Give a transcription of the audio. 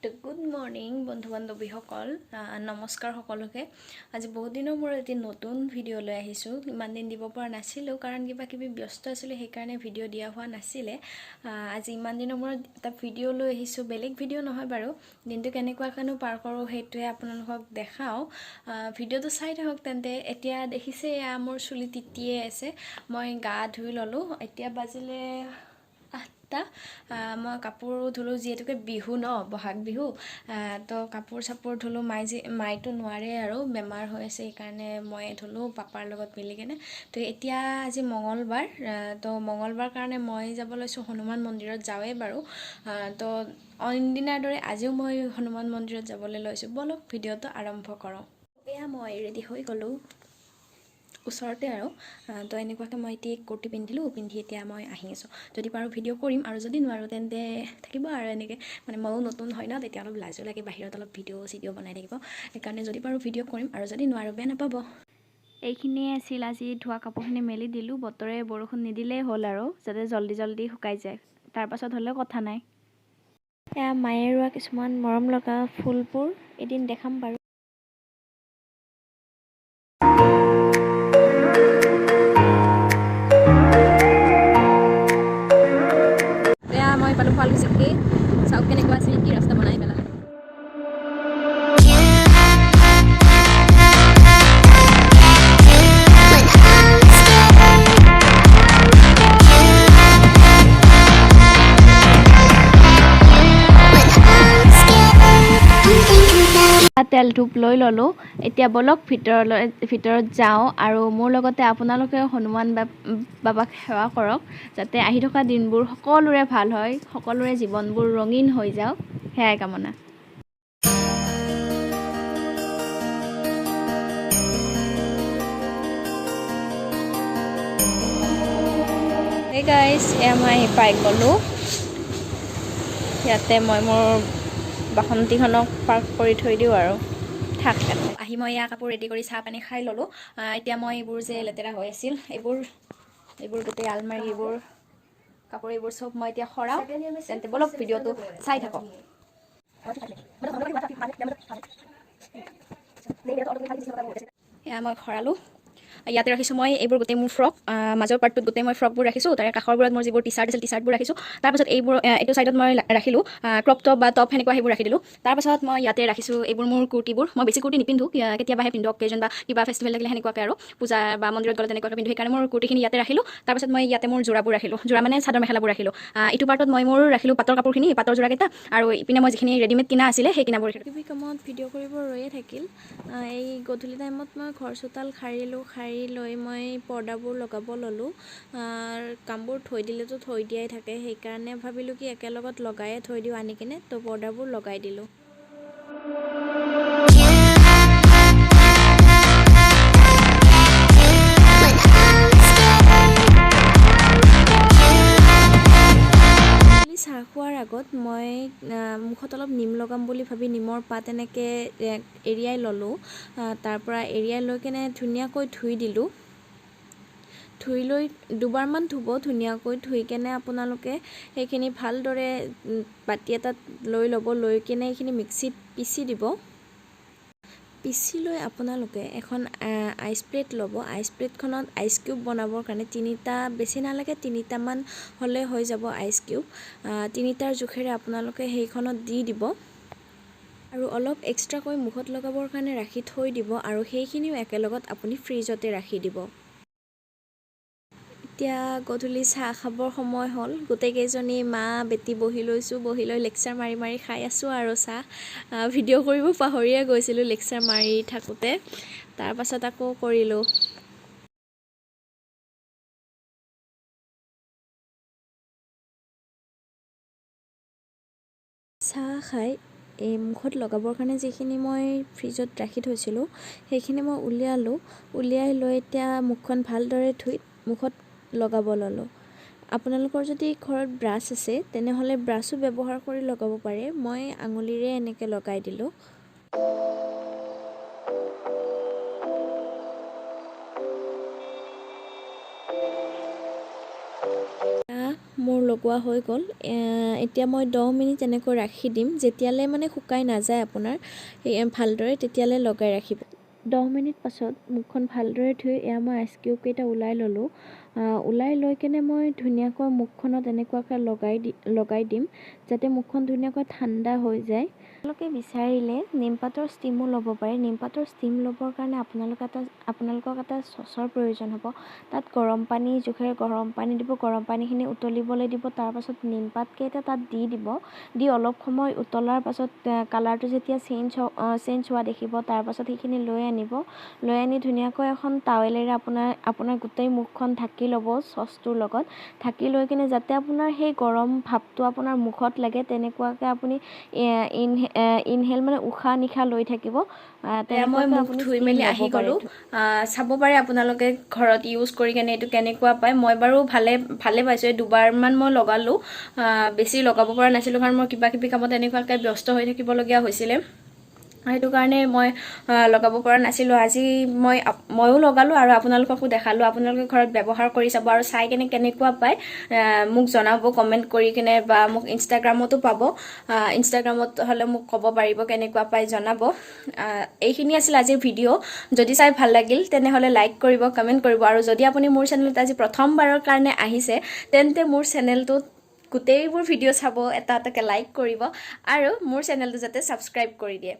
তো good morning বন্ধু বান্ধৱীসকল, নমস্কাৰ সকলোকে। আজি বহুত দিনৰ মূৰত এটি নতুন ভিডিঅ' লৈ আহিছোঁ। ইমান দিন দিব পৰা নাছিলোঁ কাৰণ কিবা ব্যস্ত আছিলোঁ, সেইকাৰণে ভিডিঅ' দিয়া হোৱা নাছিলে। আজি ইমান দিনৰ মূৰত এটা ভিডিঅ' লৈ আহিছোঁ। বেলেগ ভিডিঅ' নহয় বাৰু, দিনটো কেনেকুৱাকৈনো পাৰ কৰোঁ সেইটোৱে আপোনালোকক দেখাওঁ। ভিডিঅ'টো চাই থাকক তেন্তে। এতিয়া দেখিছে এয়া মোৰ চুলি তিতিয়ে আছে। মই গা ধুই ল'লোঁ। এতিয়া বাজিলে 8টা। মই কাপোৰ ধুলোঁ, যিহেতুকে বিহু ন, বহাগ বিহু। তো কাপোৰ চাপোৰ ধুলোঁ। মাইতো নোৱাৰে আৰু, বেমাৰ হৈ আছে, সেইকাৰণে মই ধুলোঁ পাপাৰ লগত মিলি কেনে। তো এতিয়া আজি মঙলবাৰ, তো মঙলবাৰ কাৰণে মই যাব লৈছোঁ হনুমান মন্দিৰত। যাওঁৱেই বাৰু। তো অইনদিনাৰ দৰে আজিও মই হনুমান মন্দিৰত যাবলৈ লৈছোঁ। বলক ভিডিঅ'টো আৰম্ভ কৰোঁ। এয়া মই ৰেডি হৈ গ'লোঁ ওচৰতে আৰু। তো এনেকুৱাকৈ মই এতিয়া কুৰ্তি পিন্ধিলোঁ, পিন্ধি এতিয়া মই আহি আছোঁ। যদি পাৰোঁ ভিডিঅ' কৰিম, আৰু যদি নোৱাৰোঁ তেন্তে থাকিব আৰু এনেকৈ। মানে ময়ো নতুন হয় ন, তেতিয়া অলপ লাজো লাগে বাহিৰত অলপ ভিডিঅ' বনাই থাকিব। সেইকাৰণে যদি পাৰোঁ ভিডিঅ' কৰিম, আৰু যদি নোৱাৰোঁ বেয়া নাপাব। এইখিনিয়ে আছিল আজি ধোৱা কাপোৰখিনি মেলি দিলোঁ। বতৰে বৰষুণ নিদিলেই হ'ল আৰু, যাতে জল্দি শুকাই যায়। তাৰপাছত হ'লেও কথা নাই। এয়া মায়ে ৰোৱা কিছুমান মৰম লগা ফুলবোৰ এদিন দেখাম বাৰু। মই পালোঁ শুৱালকুছিকে। চাওক কেনেকুৱা আছে, কি ৰাস্তা বনাই পেলালে। তেল ধূপ লৈ ল'লোঁ। এতিয়া বলক ভিতৰত যাওঁ, আৰু মোৰ লগতে আপোনালোকেও হনুমান বাবাক সেৱা কৰক, যাতে আহি থকা দিনবোৰ সকলোৰে ভাল হয়, সকলোৰে জীৱনবোৰ ৰঙীন হৈ যাওক, সেয়াই কামনা। Hey guys, এয়া মই পাই গ'লোঁ। ইয়াতে মই মোৰ বাসন্তীখনক পাৰ্ক কৰি থৈ দিওঁ আৰু থাক। আহি মই এয়া কাপোৰ ৰেডি কৰি চাহ পানী খাই ল'লোঁ। এতিয়া মই এইবোৰ যে লেতেৰা হৈ আছিল, এইবোৰ গোটেই আলমাৰি, এইবোৰ কাপোৰ, এইবোৰ চব মই এতিয়া সৰাওঁ। তেন্তে বলক ভিডিঅ'টো চাই থাকক। এয়া মই সৰালোঁ। ইয়াতে ৰাখিছোঁ মই এইবোৰ গোটেই মোৰ ফ্ৰক। মাজৰ পাৰ্টটোত গোটেই মই ফ্ৰকবোৰ ৰাখিছোঁ। তাৰে কাষৰবোৰত মোৰ যিবোৰ টি চাৰ্ট আছিল, টি চাৰ্টবোৰ ৰাখিছোঁ। তাৰপাছত এইটো চাইডত মই ৰাখিলোঁ ক্ৰপ টপ বা টপ, সেনেকুৱা সেইবোৰ ৰাখি দিলোঁ। তাৰপাছত মই ইয়াতে ৰাখিছোঁ এইবোৰ মোৰ কুৰ্তিবোৰ। মই বেছি কুৰ্তি নিপিন্ধোঁ, কেতিয়াবাহে পিন্ধোঁ, অকেজন বা কিবা ফেষ্টিভেল লাগিলে সেনেকুৱাকৈ, আৰু পূজা বা মন্দিৰত গ'লে তেনেকুৱাকৈ পিন্ধোঁ। সেইকাৰণে মোৰ কুৰ্তিখিনি ইয়াতে ৰাখিলোঁ। তাৰপাছত মই ইয়াতে মোৰ যোৰাবোৰ ৰাখিলোঁ। যোৰা মানে চাদৰ মেখেলাবোৰ ৰাখিলোঁ। ইটো পাৰ্টত মই মোৰ ৰাখিলোঁ পাটৰ কাপোৰখিনি, পাটৰ যোৰাকেইটা, আৰু ইপিনে মই যিখিনি ৰেডিমেড কিনা আছিলে সেই কিনাবোৰ ৰাখিলোঁ। টিভি কামত ভিডিঅ' কৰিব ৰৈয়ে থাকিল। এই গধূলি টাইমত মই ঘৰ চোতাল সাৰিলোঁ। সাৰি লৈ মই পৰ্দাবোৰ লগাব ল'লোঁ। কামবোৰ থৈ দিলেতো থৈ দিয়াই থাকে, সেইকাৰণে ভাবিলোঁ কি একেলগত লগায়ে থৈ দিওঁ আনি কিনে। তো পৰ্দাবোৰ লগাই দিলোঁ। চাহ খোৱাৰ আগত মই মুখত অলপ নিম লগাম বুলি ভাবি নিমৰ পাত এনেকৈ এৰিয়াই ল'লোঁ। তাৰ পৰা এৰিয়াই লৈ কেনে ধুনীয়াকৈ ধুই দিলোঁ। ধুই লৈ দুবাৰমান ধুব ধুনীয়াকৈ। ধুই কেনে আপোনালোকে সেইখিনি ভালদৰে বাতি এটাত লৈ ল'ব। লৈ কেনে এইখিনি মিক্সিত পিচি দিব। পিচি লৈ আপোনালোকে এখন আইচ প্লেট ল'ব। আইচ প্লেটখনত আইচ কিউব বনাবৰ কাৰণে 3টা, বেছি নালাগে, 3টামান হ'লে হৈ যাব আইচ কিউব। 3টাৰ জোখেৰে আপোনালোকে সেইখনত দি দিব, আৰু অলপ এক্সট্ৰাকৈ মুখত লগাবৰ কাৰণে ৰাখি থৈ দিব, আৰু সেইখিনিও একেলগত আপুনি ফ্ৰিজতে ৰাখি দিব। এতিয়া গধূলি চাহ খাবৰ সময় হ'ল। গোটেইকেইজনী মা বেটি বহি লৈছোঁ। বহি লৈ লেকচাৰ মাৰি খাই আছোঁ আৰু চাহ। ভিডিঅ' কৰিব পাহৰিয়ে গৈছিলোঁ লেকচাৰ মাৰি থাকোঁতে। তাৰপাছত আকৌ কৰিলোঁ। চাহ খাই মুখত লগাবৰ কাৰণে যিখিনি মই ফ্ৰিজত ৰাখি থৈছিলোঁ, সেইখিনি মই উলিয়ালোঁ। উলিয়াই লৈ এতিয়া মুখখন ভালদৰে ধুই মুখত লগাব ল'লোঁ। আপোনালোকৰ যদি ঘৰত ব্ৰাছ আছে তেনেহ'লে ব্ৰাছো ব্যৱহাৰ কৰি লগাব পাৰে। মই আঙুলিৰে এনেকৈ লগাই দিলোঁ। মোৰ লগোৱা হৈ গ'ল এতিয়া মই 10 মিনিট এনেকৈ ৰাখি দিম যেতিয়ালৈ মানে শুকাই নাযায় আপোনাৰ ভালদৰে তেতিয়ালৈ লগাই ৰাখিব 10 মিনিট পাছত মুখখন ভালদৰে ধুই এয়া মই আইচ কিউব কেইটা ওলাই ল'লোঁ ওলাই লৈ কেনে মই ধুনীয়াকৈ মুখখনত এনেকুৱাকৈ লগাই দিম যাতে মুখখন ধুনীয়াকৈ ঠাণ্ডা হৈ যায় আপোনালোকে বিচাৰিলে নিমপাতৰ ষ্টিমো ল'ব পাৰে নিমপাতৰ ষ্টিম ল'বৰ কাৰণে আপোনালোকক এটা চচৰ প্ৰয়োজন হ'ব তাত গৰম পানী জোখেৰে গৰম পানী দিব গৰম পানীখিনি উতলিবলৈ দিব তাৰ পাছত নিমপাতকেইটা তাত দিব দি অলপ সময় উতলাৰ পাছত কালাৰটো যেতিয়া চেঞ্জ হোৱা দেখিব তাৰ পাছত সেইখিনি লৈ আনি ধুনীয়াকৈ এখন টাৱেলেৰে আপোনাৰ গোটেই মুখখন ঢাকি ল'ব চচটোৰ লগত ঢাকি লৈ কিনে যাতে আপোনাৰ সেই গৰম ভাপটো আপোনাৰ মুখত লাগে তেনেকুৱাকৈ আপুনি ইনহেল মানে উশাহ নিশাহ লৈ থাকিব মই মুখ ধুই মেলি আহি গ'লোঁ চাব পাৰে আপোনালোকে ঘৰত ইউজ কৰি কেনে এইটো কেনেকুৱা পায় মই বাৰু ভালে পাইছোঁ এই দুবাৰমান মই লগালোঁ বেছি লগাব পৰা নাছিলোঁ কাৰণ মই কিবা কিবি কামত এনেকুৱাকৈ ব্যস্ত হৈ থাকিবলগীয়া হৈছিলে সেইটো কাৰণে মই লগাব পৰা নাছিলোঁ আজি ময়ো লগালোঁ আৰু আপোনালোককো দেখালোঁ আপোনালোকে ঘৰত ব্যৱহাৰ কৰি চাব আৰু চাই কেনে কেনেকুৱা পায় মোক জনাব কমেণ্ট কৰি কেনে বা মোক ইনষ্টাগ্ৰামতো পাব ইনষ্টাগ্ৰামত হ'লে মোক ক'ব পাৰিব কেনেকুৱা পায় জনাব এইখিনি আছিল আজিৰ ভিডিঅ' যদি চাই ভাল লাগিল তেনেহ'লে লাইক কৰিব কমেণ্ট কৰিব আৰু যদি আপুনি মোৰ চেনেলত আজি প্ৰথমবাৰৰ কাৰণে আহিছে তেন্তে মোৰ চেনেলটোত গোটেইবোৰ ভিডিঅ' চাব এটা এটাকৈ লাইক কৰিব আৰু মোৰ চেনেলটো যাতে ছাবস্ক্ৰাইব কৰি দিয়ে